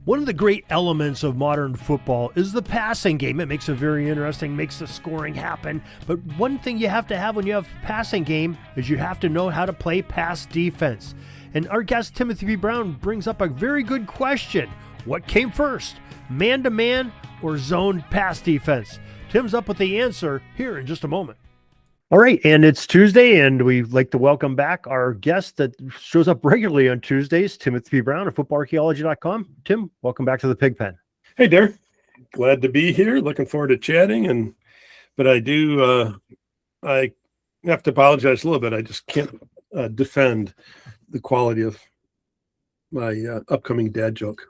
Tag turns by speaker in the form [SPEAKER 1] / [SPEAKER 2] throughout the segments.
[SPEAKER 1] One of the great elements of modern football is the passing game. It makes it very interesting, makes the scoring happen. But one thing you have to have when you have a passing game is you have to know how to play pass defense. And our guest, Timothy B. Brown, brings up a very good question. What came first, man-to-man or zone pass defense? Tim's up with the answer here in just a moment. All right, and it's Tuesday, and we'd like to welcome back our guest that shows up regularly on Tuesdays, Timothy B. Brown of footballarchaeology.com. Tim, welcome back to the Pigpen.
[SPEAKER 2] Hey, Darren. Glad to be here. Looking forward to chatting. But I have to apologize a little bit. I just can't defend the quality of my upcoming dad joke.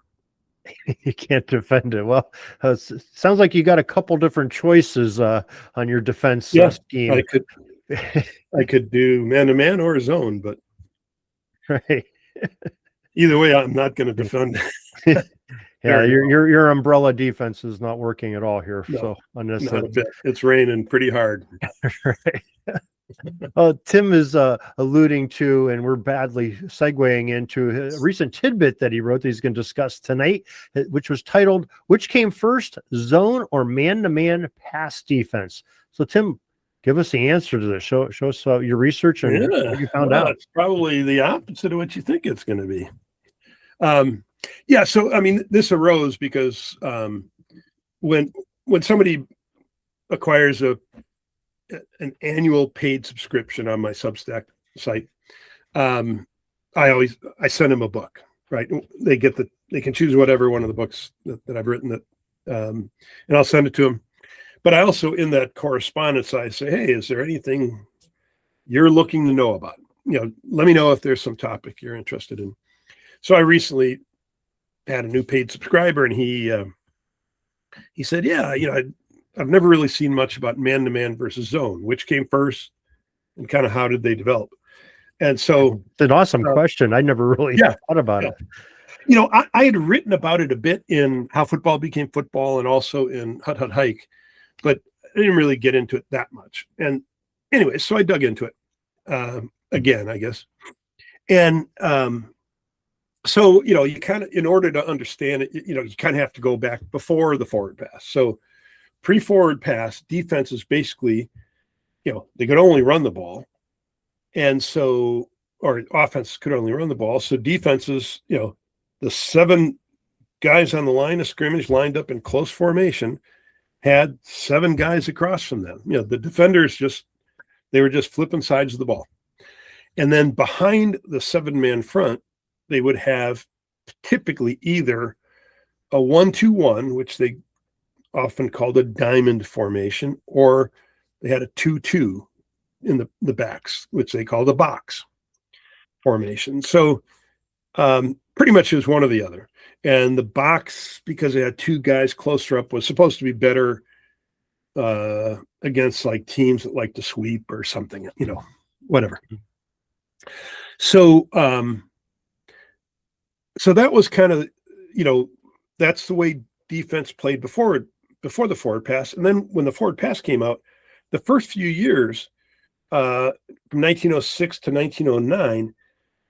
[SPEAKER 1] You can't defend it. Well, it sounds like you got a couple different choices on your defense scheme.
[SPEAKER 2] I could do man-to-man or zone, but
[SPEAKER 1] right.
[SPEAKER 2] Either way, I'm not going to defend.
[SPEAKER 1] Yeah, your umbrella defense is not working at all here.
[SPEAKER 2] No,
[SPEAKER 1] so on this,
[SPEAKER 2] not a bit. It's raining pretty hard.
[SPEAKER 1] Right. Tim is alluding to, and we're badly segueing into a recent tidbit that he wrote that he's going to discuss tonight, which was titled, "Which came first, zone or man-to-man pass defense?" So, Tim, give us the answer to this. Show us your research and what you found out.
[SPEAKER 2] It's probably the opposite of what you think it's going to be. So, I mean, this arose because when somebody acquires an annual paid subscription on my Substack site, I send them a book, right? They can choose whatever one of the books that I've written and I'll send it to them. But I also, in that correspondence, I say, hey, is there anything you're looking to know about? Let me know if there's some topic you're interested in. So I recently had a new paid subscriber, and he said, yeah, I've never really seen much about man-to-man versus zone. Which came first, and kind of how did they develop? And so
[SPEAKER 1] it's an awesome question. I never really thought about it.
[SPEAKER 2] I had written about it a bit in How Football Became Football and also in Hut Hut Hike, but I didn't really get into it that much. And anyway, so I dug into it again, I guess. And so, you kind of, in order to understand it, you kind of have to go back before the forward pass. So pre-forward pass defense is basically, they could only run the ball. And so, or offense could only run the ball. So defenses, the 7 guys on the line of scrimmage lined up in close formation had 7 guys across from them. The defenders they were just flipping sides of the ball. And then behind the 7-man front, they would have typically either a 1-2-1, which they often called a diamond formation, or they had a 2-2 in the backs, which they called a box formation. So pretty much it was one or the other. And the box, because they had 2 guys closer up, was supposed to be better against like teams that like to sweep or something, whatever. So so that was kind of, that's the way defense played before the forward pass. And then when the forward pass came out, the first few years, from 1906 to 1909,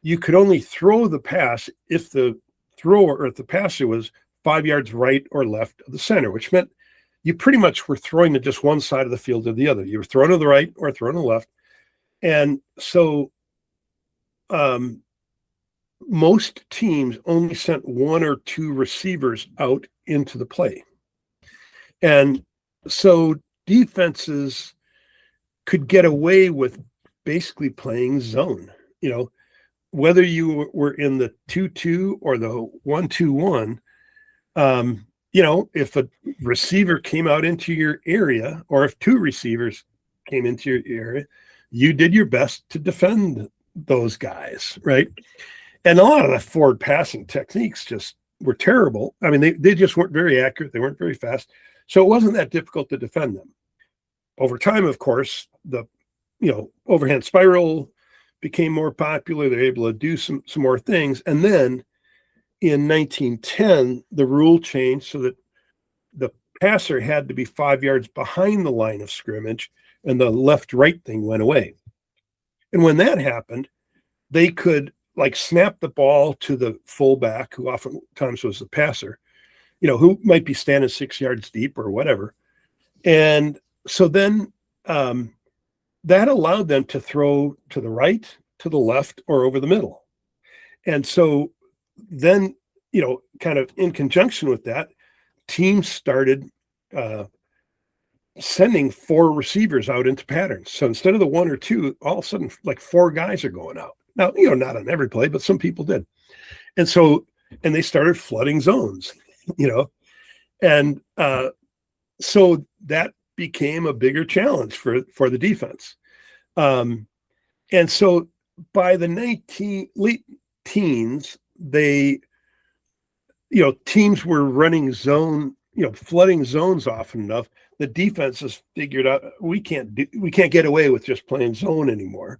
[SPEAKER 2] you could only throw the pass if the thrower or if the passer was 5 yards right or left of the center, which meant you pretty much were throwing to just one side of the field or the other. You were throwing to the right or throwing to the left. And so most teams only sent 1 or 2 receivers out into the play. And so defenses could get away with basically playing zone, whether you were in the 2-2 or the 1-2-1, if a receiver came out into your area, or if 2 receivers came into your area, you did your best to defend those guys, right? And a lot of the forward passing techniques just were terrible. I mean, they just weren't very accurate. They weren't very fast. So it wasn't that difficult to defend them. Over time, of course, the overhand spiral became more popular. They're able to do some more things. And then in 1910, the rule changed so that the passer had to be 5 yards behind the line of scrimmage, and the left-right thing went away. And when that happened, they could like snap the ball to the fullback, who oftentimes was the passer, who might be standing 6 yards deep or whatever. And so then that allowed them to throw to the right, to the left, or over the middle. And so then, kind of in conjunction with that, teams started sending 4 receivers out into patterns. So instead of the 1 or 2, all of a sudden, like 4 guys are going out. Now, not on every play, but some people did. And so, and they started flooding zones, and so that became a bigger challenge for the defense. And so by the late teens, they, teams were running zone, flooding zones often enough. The defense has figured out we can't get away with just playing zone anymore.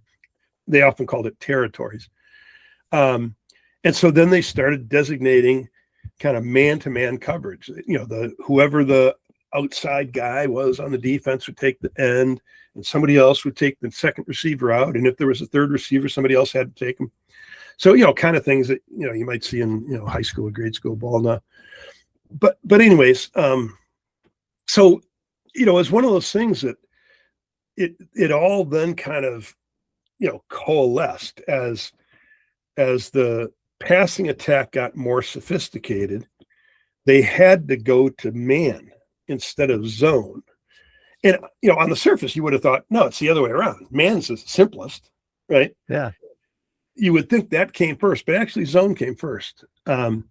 [SPEAKER 2] They often called it territories. And so then they started designating kind of man-to-man coverage. Whoever the outside guy was on the defense would take the end, and somebody else would take the second receiver out. And if there was a third receiver, somebody else had to take him. So, kind of things that, you might see in, high school or grade school ball now. But anyways, so, it's one of those things that it all then kind of, coalesced as the passing attack got more sophisticated. They had to go to man instead of zone. And, on the surface, you would have thought, no, it's the other way around. Man's the simplest, right?
[SPEAKER 1] Yeah.
[SPEAKER 2] You would think that came first, but actually zone came first. So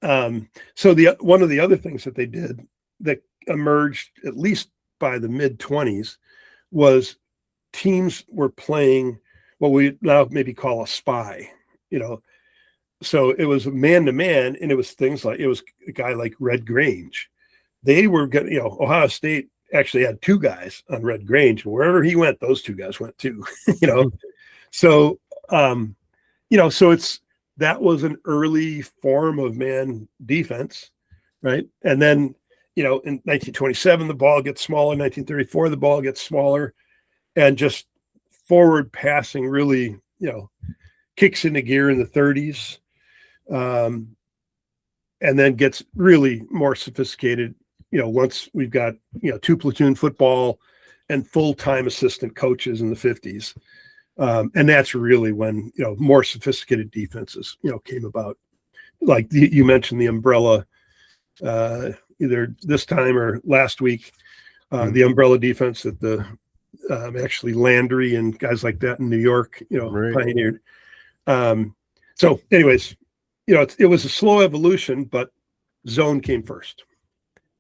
[SPEAKER 2] one of the other things that they did that emerged at least by the mid-20s was teams were playing what we now maybe call a spy, So it was man-to-man, and it was things like, it was a guy like Red Grange. They were going, Ohio State actually had 2 guys on Red Grange. Wherever he went, those 2 guys went too, So, so that was an early form of man defense, right? And then, in 1927, the ball gets smaller. 1934, the ball gets smaller, and just forward passing really, kicks into gear in the 30s, and then gets really more sophisticated, once we've got, 2 platoon football and full-time assistant coaches in the 50s. And that's really when, more sophisticated defenses, came about. Like you mentioned the umbrella, either this time or last week, the umbrella defense that the actually Landry and guys like that in New York,
[SPEAKER 1] Right.
[SPEAKER 2] pioneered. So anyways, it was a slow evolution, but zone came first.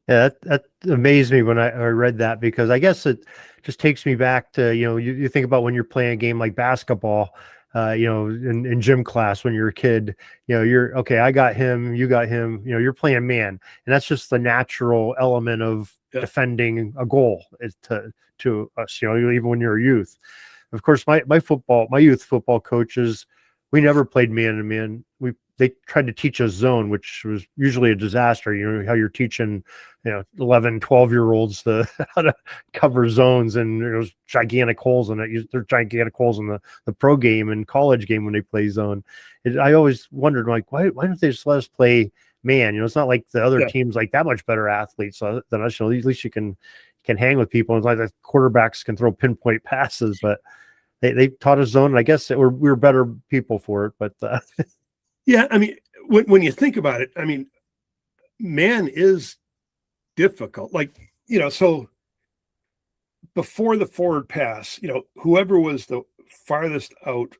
[SPEAKER 1] Yeah, that amazed me when I read that, because I guess it just takes me back to, you think about when you're playing a game like basketball, in gym class when you're a kid, you're okay, I got him, you got him, you're playing man. And that's just the natural element of defending a goal to us, even when you're a youth. Of course, my youth football coaches, we never played man to man. They tried to teach us zone, which was usually a disaster. How you're teaching, 11, 12-year-olds how to cover zones, and there's gigantic holes in it. There's gigantic holes in the pro game and college game when they play zone. I always wondered, like, why don't they just let us play man? It's not like the other teams like that much better athletes than us. At least you can hang with people. It's like the quarterbacks can throw pinpoint passes, but they taught us zone, and I guess we were better people for it. But
[SPEAKER 2] yeah, I mean, when you think about it, I mean, man is difficult. Like, so before the forward pass, whoever was the farthest out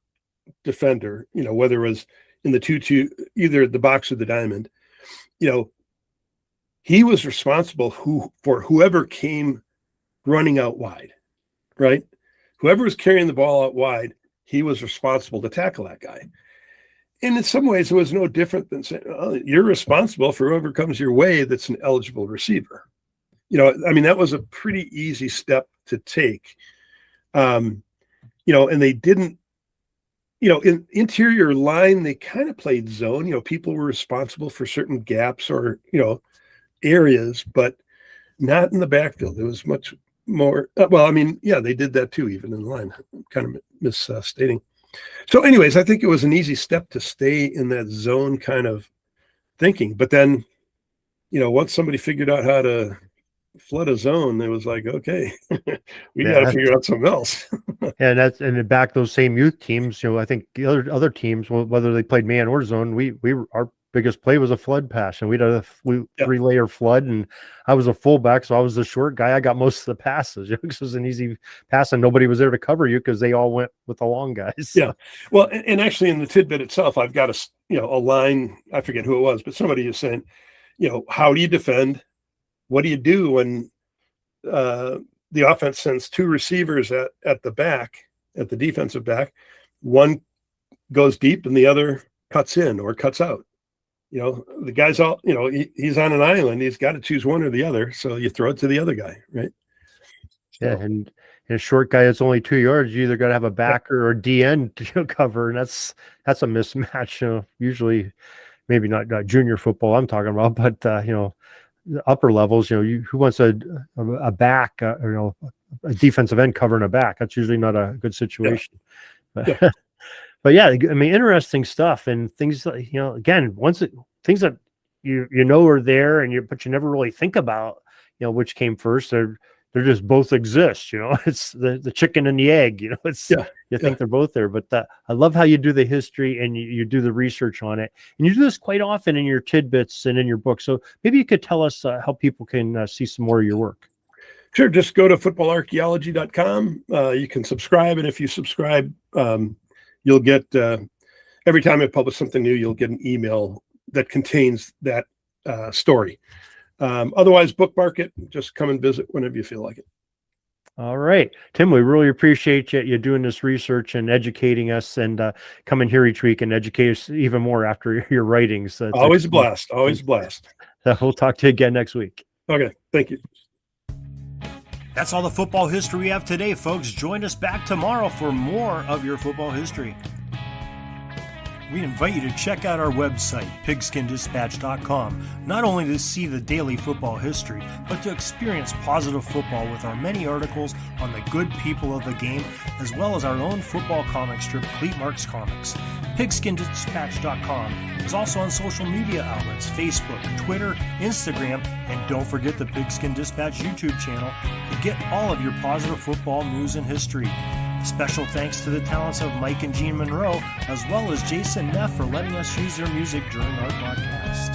[SPEAKER 2] defender, whether it was in the 2-2, either the box or the diamond, he was responsible for whoever came running out wide, right? Whoever was carrying the ball out wide, he was responsible to tackle that guy. And in some ways, it was no different than saying, oh, you're responsible for whoever comes your way that's an eligible receiver. I mean, that was a pretty easy step to take. And they didn't, in interior line, they kind of played zone. People were responsible for certain gaps or, areas, but not in the backfield. It was much more, they did that too, even in line. I'm kind of misstating. So anyways, I think it was an easy step to stay in that zone kind of thinking. But then, once somebody figured out how to flood a zone, it was like, okay, we got to figure out something else.
[SPEAKER 1] And back those same youth teams, I think the other teams, whether they played man or zone, our biggest play was a flood pass, and we had a 3-layer flood, and I was a fullback, so I was the short guy. I got most of the passes. It was an easy pass, and nobody was there to cover you because they all went with the long guys.
[SPEAKER 2] Yeah. Well, and actually in the tidbit itself, I've got a line, I forget who it was, but somebody is saying, how do you defend? What do you do when the offense sends 2 receivers at the back, at the defensive back? One goes deep and the other cuts in or cuts out. The guy's all, he's on an island. He's got to choose one or the other. So you throw it to the other guy, right?
[SPEAKER 1] Yeah, and a short guy that's only 2 yards, you either got to have a backer or DN to cover, and that's a mismatch. Usually, maybe not junior football I'm talking about, but the upper levels, who wants a back, a defensive end covering a back? That's usually not a good situation.
[SPEAKER 2] Yeah.
[SPEAKER 1] But yeah, I mean, interesting stuff, and things again, things that are there, but you never really think about, which came first. They're just both exist. It's the chicken and the egg. You think they're both there. But I love how you do the history and you do the research on it, and you do this quite often in your tidbits and in your book. So maybe you could tell us how people can see some more of your work.
[SPEAKER 2] Sure. Just go to footballarchaeology.com. You can subscribe, and if you subscribe, you'll get every time I publish something new, you'll get an email that contains that story. Otherwise, bookmark it. Just come and visit whenever you feel like it.
[SPEAKER 1] All right, Tim, we really appreciate you doing this research and educating us, and coming here each week and educate us even more after your writings.
[SPEAKER 2] Always a blast. Always a blast.
[SPEAKER 1] We'll talk to you again next week.
[SPEAKER 2] Okay. Thank you.
[SPEAKER 1] That's all the football history we have today, folks. Join us back tomorrow for more of your football history. We invite you to check out our website, pigskindispatch.com, not only to see the daily football history, but to experience positive football with our many articles on the good people of the game, as well as our own football comic strip, Cleat Marks Comics. Pigskindispatch.com is also on social media outlets, Facebook, Twitter, Instagram, and don't forget the Pigskin Dispatch YouTube channel to get all of your positive football news and history. Special thanks to the talents of Mike and Gene Monroe, as well as Jason Neff for letting us use their music during our podcast.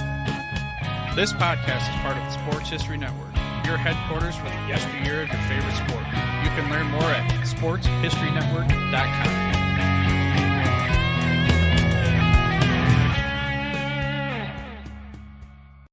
[SPEAKER 3] This podcast is part of the Sports History Network, your headquarters for the yesteryear of your favorite sport. You can learn more at sportshistorynetwork.com.